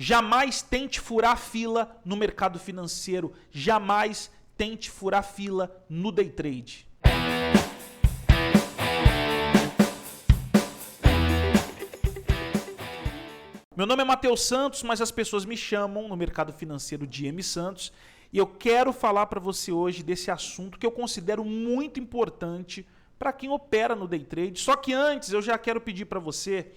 Jamais tente furar fila no mercado financeiro. Jamais tente furar fila no day trade. Meu nome é Matheus Santos, mas as pessoas me chamam no mercado financeiro de M. Santos. E eu quero falar para você hoje desse assunto que eu considero muito importante para quem opera no day trade. Só que antes eu já quero pedir para você,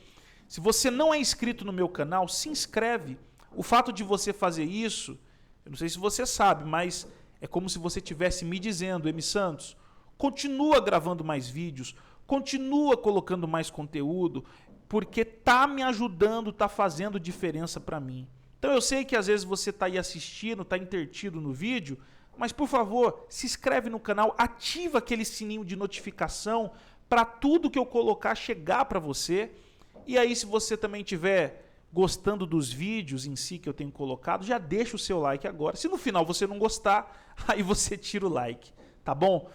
se você não é inscrito no meu canal, se inscreve. O fato de você fazer isso, eu não sei se você sabe, mas é como se você estivesse me dizendo, M. Santos, continua gravando mais vídeos, continua colocando mais conteúdo, porque tá me ajudando, tá fazendo diferença para mim. Então eu sei que às vezes você está aí assistindo, está entretido no vídeo, mas por favor, se inscreve no canal, ativa aquele sininho de notificação para tudo que eu colocar chegar para você. E aí, se você também estiver gostando dos vídeos em si que eu tenho colocado, já deixa o seu like agora. Se no final você não gostar, aí você tira o like, tá bom?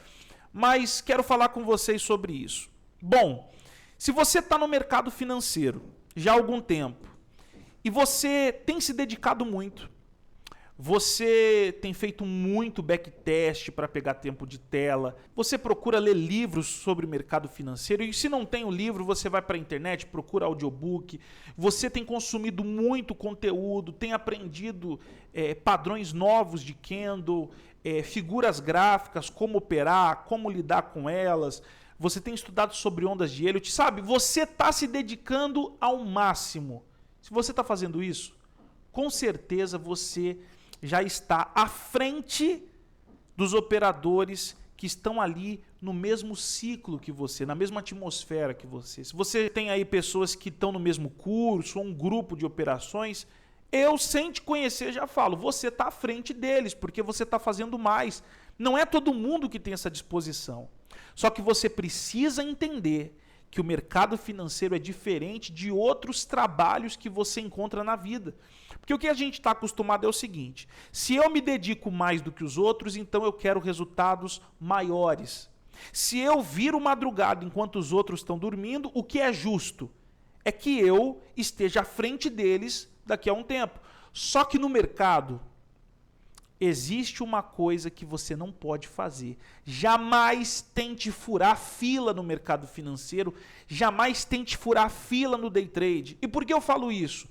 Mas quero falar com vocês sobre isso. Bom, se você está no mercado financeiro já há algum tempo e você tem se dedicado muito, você tem feito muito backtest para pegar tempo de tela, você procura ler livros sobre o mercado financeiro e se não tem o livro, você vai para a internet, procura audiobook, você tem consumido muito conteúdo, tem aprendido padrões novos de candle, figuras gráficas, como operar, como lidar com elas, você tem estudado sobre ondas de Elliott, sabe? Você está se dedicando ao máximo. Se você está fazendo isso, com certeza você já está à frente dos operadores que estão ali no mesmo ciclo que você, na mesma atmosfera que você. Se você tem aí pessoas que estão no mesmo curso, ou um grupo de operações, eu, sem te conhecer, já falo, você está à frente deles, porque você está fazendo mais. Não é todo mundo que tem essa disposição. Só que você precisa entender que o mercado financeiro é diferente de outros trabalhos que você encontra na vida. Porque o que a gente está acostumado é o seguinte, se eu me dedico mais do que os outros, então eu quero resultados maiores. Se eu viro madrugada enquanto os outros estão dormindo, o que é justo? É que eu esteja à frente deles daqui a um tempo. Só que no mercado, existe uma coisa que você não pode fazer. Jamais tente furar fila no mercado financeiro, jamais tente furar fila no day trade. E por que eu falo isso?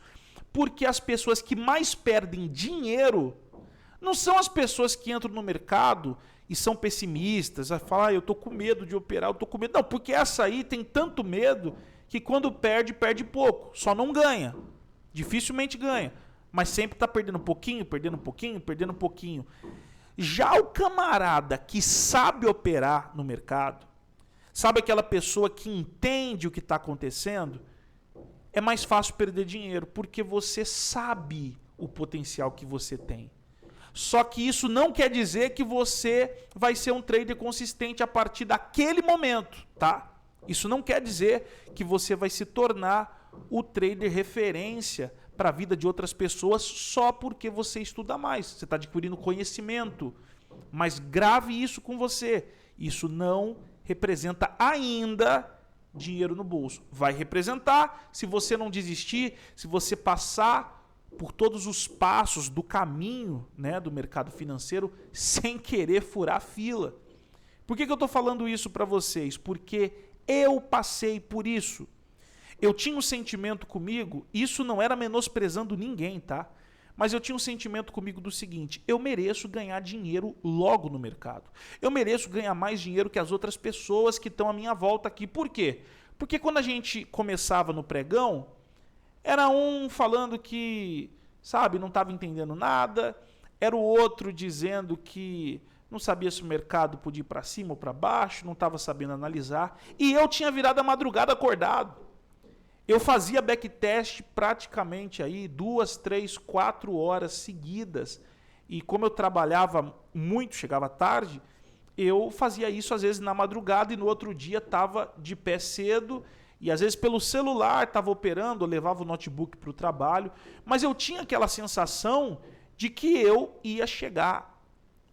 Porque as pessoas que mais perdem dinheiro não são as pessoas que entram no mercado e são pessimistas, a falar, eu estou com medo de operar, eu estou com medo. Não, porque essa aí tem tanto medo que quando perde, perde pouco, só não ganha. Dificilmente ganha. Mas sempre está perdendo um pouquinho, perdendo um pouquinho, perdendo um pouquinho. Já o camarada que sabe operar no mercado, sabe aquela pessoa que entende o que está acontecendo, é mais fácil perder dinheiro, porque você sabe o potencial que você tem. Só que isso não quer dizer que você vai ser um trader consistente a partir daquele momento, tá? Isso não quer dizer que você vai se tornar o trader referência para a vida de outras pessoas só porque você estuda mais. Você está adquirindo conhecimento. Mas grave isso com você. Isso não representa ainda dinheiro no bolso. Vai representar se você não desistir, se você passar por todos os passos do caminho, né, do mercado financeiro sem querer furar fila. Por que eu estou falando isso para vocês? Porque eu passei por isso. Eu tinha um sentimento comigo, isso não era menosprezando ninguém, tá? Mas eu tinha um sentimento comigo do seguinte, eu mereço ganhar dinheiro logo no mercado. Eu mereço ganhar mais dinheiro que as outras pessoas que estão à minha volta aqui. Por quê? Porque quando a gente começava no pregão, era um falando que, sabe, não estava entendendo nada, era o outro dizendo que não sabia se o mercado podia ir para cima ou para baixo, não estava sabendo analisar, e eu tinha virado a madrugada acordado. Eu fazia backtest praticamente aí 2, 3, 4 horas seguidas. E como eu trabalhava muito, chegava tarde, eu fazia isso às vezes na madrugada e no outro dia estava de pé cedo. E às vezes pelo celular estava operando, eu levava o notebook para o trabalho. Mas eu tinha aquela sensação de que eu ia chegar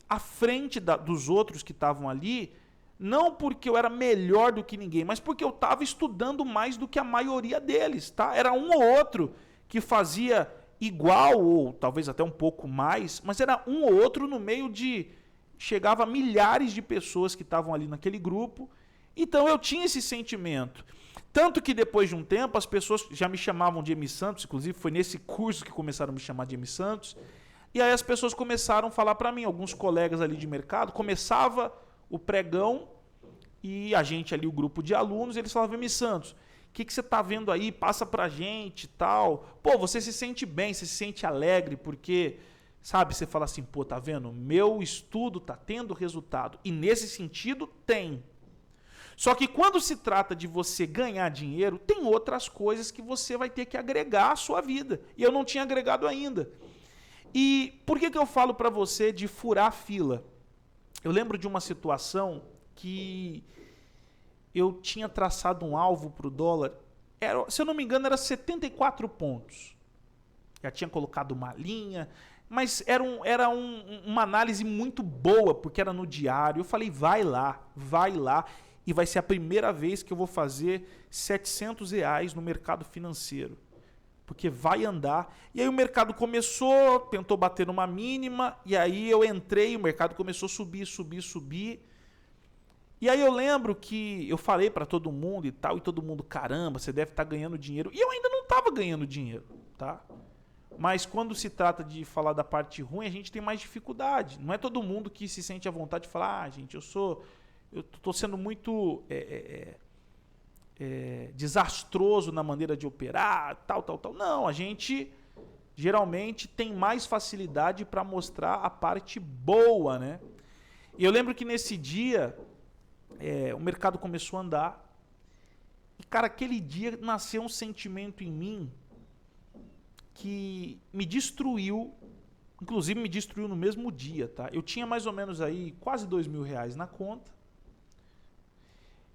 à frente dos outros que estavam ali, não porque eu era melhor do que ninguém, mas porque eu estava estudando mais do que a maioria deles, tá? Era um ou outro que fazia igual ou talvez até um pouco mais, mas era um ou outro no meio de... Chegava a milhares de pessoas que estavam ali naquele grupo. Então eu tinha esse sentimento. Tanto que depois de um tempo as pessoas já me chamavam de M. Santos, inclusive foi nesse curso que começaram a me chamar de M. Santos. E aí as pessoas começaram a falar para mim, alguns colegas ali de mercado, começava o pregão e a gente ali, o grupo de alunos, eles falavam, M. Santos, o que você está vendo aí? Passa pra gente e tal. Pô, você se sente bem, você se sente alegre, porque, sabe, você fala assim, pô, tá vendo? Meu estudo tá tendo resultado. E nesse sentido, tem. Só que quando se trata de você ganhar dinheiro, tem outras coisas que você vai ter que agregar à sua vida. E eu não tinha agregado ainda. E por que eu falo para você de furar a fila? Eu lembro de uma situação que eu tinha traçado um alvo para o dólar, se eu não me engano, era 74 pontos. Já tinha colocado uma linha, mas era uma análise muito boa, porque era no diário. Eu falei, vai lá, e vai ser a primeira vez que eu vou fazer R$700 no mercado financeiro. Porque vai andar. E aí o mercado começou, tentou bater numa mínima, e aí eu entrei, o mercado começou a subir. E aí eu lembro que eu falei para todo mundo e tal, e todo mundo, caramba, você deve estar ganhando dinheiro. E eu ainda não estava ganhando dinheiro, tá? Mas quando se trata de falar da parte ruim, a gente tem mais dificuldade. Não é todo mundo que se sente à vontade de falar, gente, eu estou sendo muito desastroso na maneira de operar, tal. Não, a gente geralmente tem mais facilidade para mostrar a parte boa, né? E eu lembro que nesse dia o mercado começou a andar e, cara, aquele dia nasceu um sentimento em mim que me destruiu, inclusive me destruiu no mesmo dia, tá? Eu tinha mais ou menos aí quase R$2.000 na conta.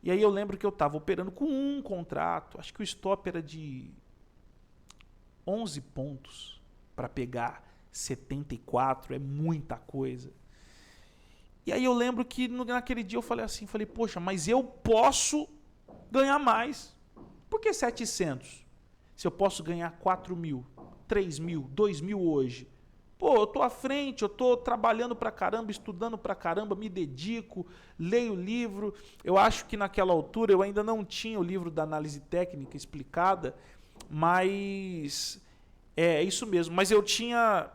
E aí eu lembro que eu estava operando com um contrato, acho que o stop era de 11 pontos para pegar 74, é muita coisa. E aí eu lembro que naquele dia eu falei assim, poxa, mas eu posso ganhar mais. Por que 700? Se eu posso ganhar 4.000, 3.000, 2.000 hoje. Pô, eu tô à frente, eu tô trabalhando pra caramba, estudando pra caramba, me dedico, leio o livro. Eu acho que naquela altura eu ainda não tinha o livro da análise técnica explicada, mas é isso mesmo. Mas eu tinha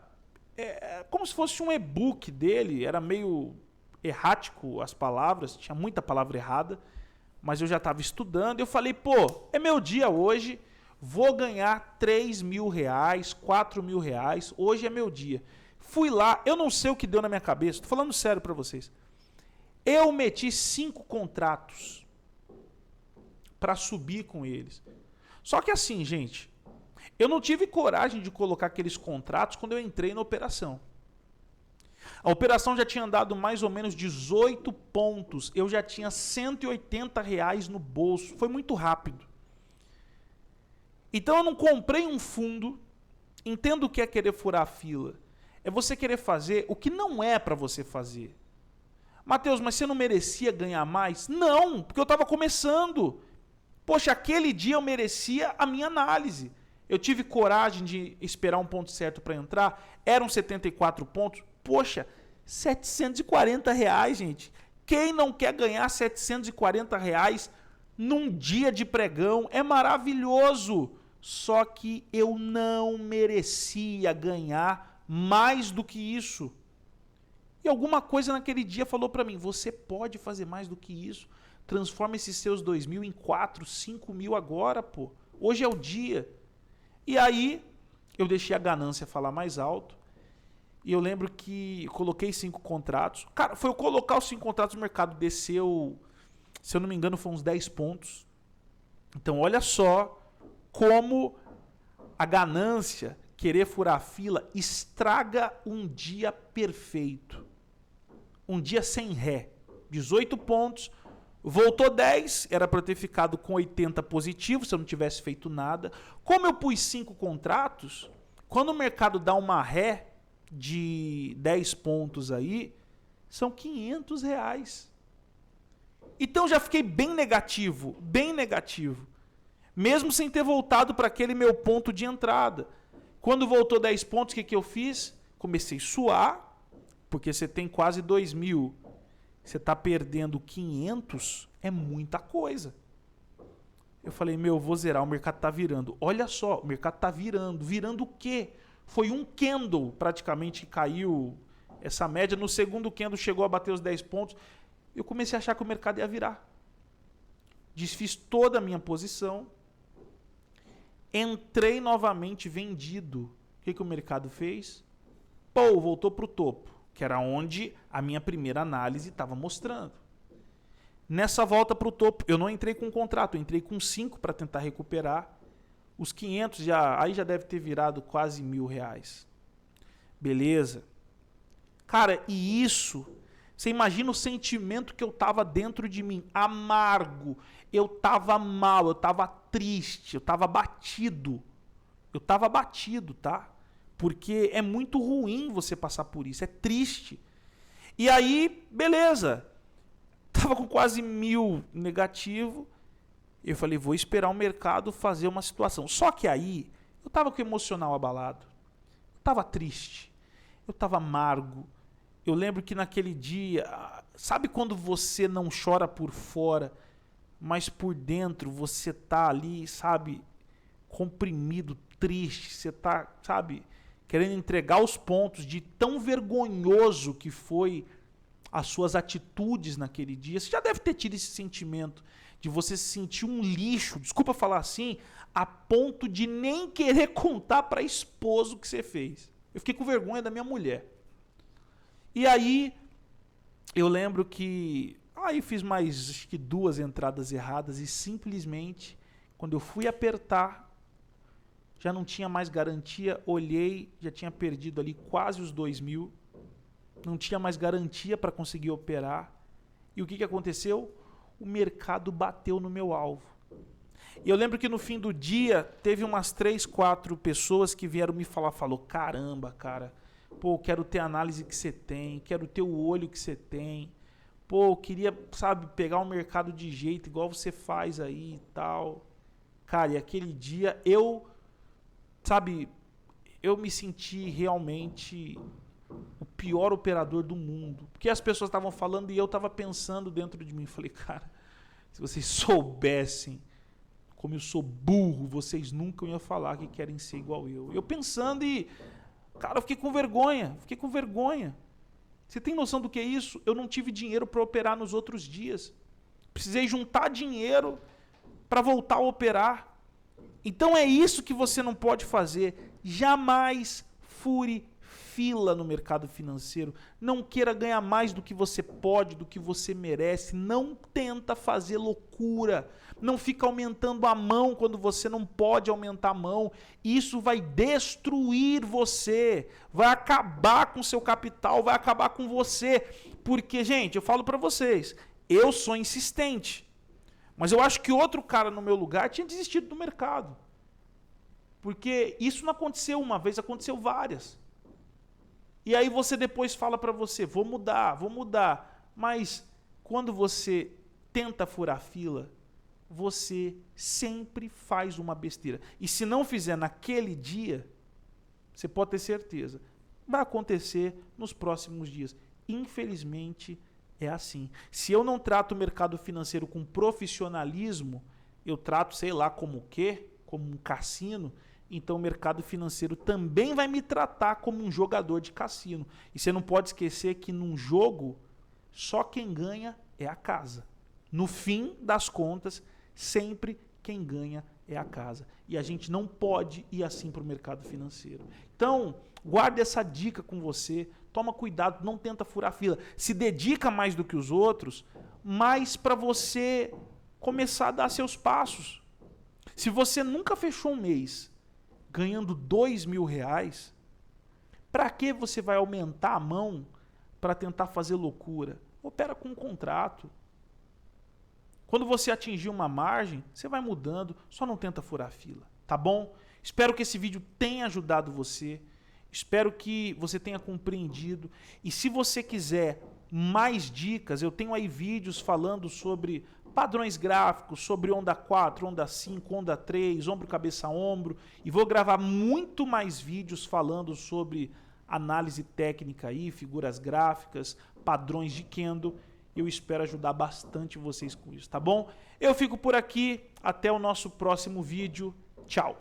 como se fosse um e-book dele, era meio errático as palavras, tinha muita palavra errada, mas eu já estava estudando. Eu falei, pô, é meu dia hoje. Vou ganhar R$3.000, R$4.000, hoje é meu dia. Fui lá, eu não sei o que deu na minha cabeça, estou falando sério para vocês. Eu meti 5 contratos para subir com eles. Só que assim, gente, eu não tive coragem de colocar aqueles contratos quando eu entrei na operação. A operação já tinha dado mais ou menos 18 pontos, eu já tinha R$180 no bolso, foi muito rápido. Então eu não comprei um fundo, entendo o que é querer furar a fila. É você querer fazer o que não é para você fazer. Mateus, mas você não merecia ganhar mais? Não, porque eu estava começando. Poxa, aquele dia eu merecia a minha análise. Eu tive coragem de esperar um ponto certo para entrar, eram 74 pontos. Poxa, R$740, gente. Quem não quer ganhar R$740 num dia de pregão? É maravilhoso. Só que eu não merecia ganhar mais do que isso. E alguma coisa naquele dia falou para mim, você pode fazer mais do que isso. Transforma esses seus 2.000 em 4, 5.000 agora, pô. Hoje é o dia. E aí, eu deixei a ganância falar mais alto. E eu lembro que eu coloquei 5 contratos. Cara, foi eu colocar os 5 contratos, o mercado desceu, se eu não me engano, foi uns 10 pontos. Então, olha só como a ganância, querer furar a fila, estraga um dia perfeito. Um dia sem ré. 18 pontos, voltou 10, era para eu ter ficado com 80 positivos, se eu não tivesse feito nada. Como eu pus 5 contratos, quando o mercado dá uma ré de 10 pontos aí, são R$500. Então já fiquei bem negativo, mesmo sem ter voltado para aquele meu ponto de entrada. Quando voltou 10 pontos, o que eu fiz? Comecei a suar, porque você tem quase 2.000. Você está perdendo 500, é muita coisa. Eu falei, meu, eu vou zerar, o mercado está virando. Olha só, o mercado está virando. Virando o quê? Foi um candle praticamente que caiu essa média. No segundo candle chegou a bater os 10 pontos. Eu comecei a achar que o mercado ia virar. Desfiz toda a minha posição. Entrei novamente vendido. O que o mercado fez? Pô, voltou para o topo, que era onde a minha primeira análise estava mostrando. Nessa volta para o topo, eu não entrei com contrato, eu entrei com 5 para tentar recuperar. Os 500 aí já deve ter virado quase R$1.000. Beleza. Cara, e isso, você imagina o sentimento que eu tava dentro de mim, amargo. Eu tava mal, eu tava triste, eu tava batido. Eu tava batido, tá? Porque é muito ruim você passar por isso, é triste. E aí, beleza. Tava com quase 1.000 negativo. Eu falei, vou esperar o mercado fazer uma situação. Só que aí, eu tava com o emocional abalado. Eu tava triste. Eu tava amargo. Eu lembro que naquele dia, sabe quando você não chora por fora, mas por dentro você tá ali, sabe, comprimido, triste, você tá, sabe, querendo entregar os pontos de tão vergonhoso que foi as suas atitudes naquele dia. Você já deve ter tido esse sentimento de você se sentir um lixo, desculpa falar assim, a ponto de nem querer contar para a esposa o que você fez. Eu fiquei com vergonha da minha mulher. E aí, eu lembro que aí fiz mais, acho que 2 entradas erradas e simplesmente, quando eu fui apertar, já não tinha mais garantia, olhei, já tinha perdido ali quase os 2.000, não tinha mais garantia para conseguir operar. E o que aconteceu? O mercado bateu no meu alvo. E eu lembro que no fim do dia, teve umas 3, 4 pessoas que vieram me falar, falou, caramba, cara, pô, quero ter a análise que você tem, quero ter o olho que você tem, pô, eu queria, sabe, pegar o mercado de jeito, igual você faz aí e tal. Cara, e aquele dia eu, sabe, eu me senti realmente o pior operador do mundo. Porque as pessoas estavam falando e eu estava pensando dentro de mim. Falei, cara, se vocês soubessem como eu sou burro, vocês nunca iam falar que querem ser igual eu. Eu pensando e, cara, eu fiquei com vergonha. Você tem noção do que é isso? Eu não tive dinheiro para operar nos outros dias. Precisei juntar dinheiro para voltar a operar. Então é isso que você não pode fazer. Jamais fure fila no mercado financeiro. Não queira ganhar mais do que você pode, do que você merece. Não tenta fazer loucura. Não fica aumentando a mão quando você não pode aumentar a mão. Isso vai destruir você. Vai acabar com o seu capital, vai acabar com você. Porque, gente, eu falo para vocês, eu sou insistente. Mas eu acho que outro cara no meu lugar tinha desistido do mercado. Porque isso não aconteceu uma vez, aconteceu várias. E aí você depois fala para você, vou mudar. Mas quando você tenta furar fila, você sempre faz uma besteira. E se não fizer naquele dia, você pode ter certeza, vai acontecer nos próximos dias. Infelizmente, é assim. Se eu não trato o mercado financeiro com profissionalismo, eu trato, sei lá, como o quê? Como um cassino. Então o mercado financeiro também vai me tratar como um jogador de cassino. E você não pode esquecer que num jogo, só quem ganha é a casa. No fim das contas, sempre quem ganha é a casa. E a gente não pode ir assim para o mercado financeiro. Então, guarde essa dica com você. Toma cuidado, não tenta furar fila. Se dedica mais do que os outros, mas para você começar a dar seus passos. Se você nunca fechou um mês ganhando R$2.000, para que você vai aumentar a mão para tentar fazer loucura? Opera com um contrato. Quando você atingir uma margem, você vai mudando, só não tenta furar a fila, tá bom? Espero que esse vídeo tenha ajudado você, espero que você tenha compreendido, e se você quiser mais dicas, eu tenho aí vídeos falando sobre padrões gráficos, sobre onda 4, onda 5, onda 3, ombro, cabeça, ombro. E vou gravar muito mais vídeos falando sobre análise técnica aí, figuras gráficas, padrões de Kendo. Eu espero ajudar bastante vocês com isso, tá bom? Eu fico por aqui, até o nosso próximo vídeo. Tchau!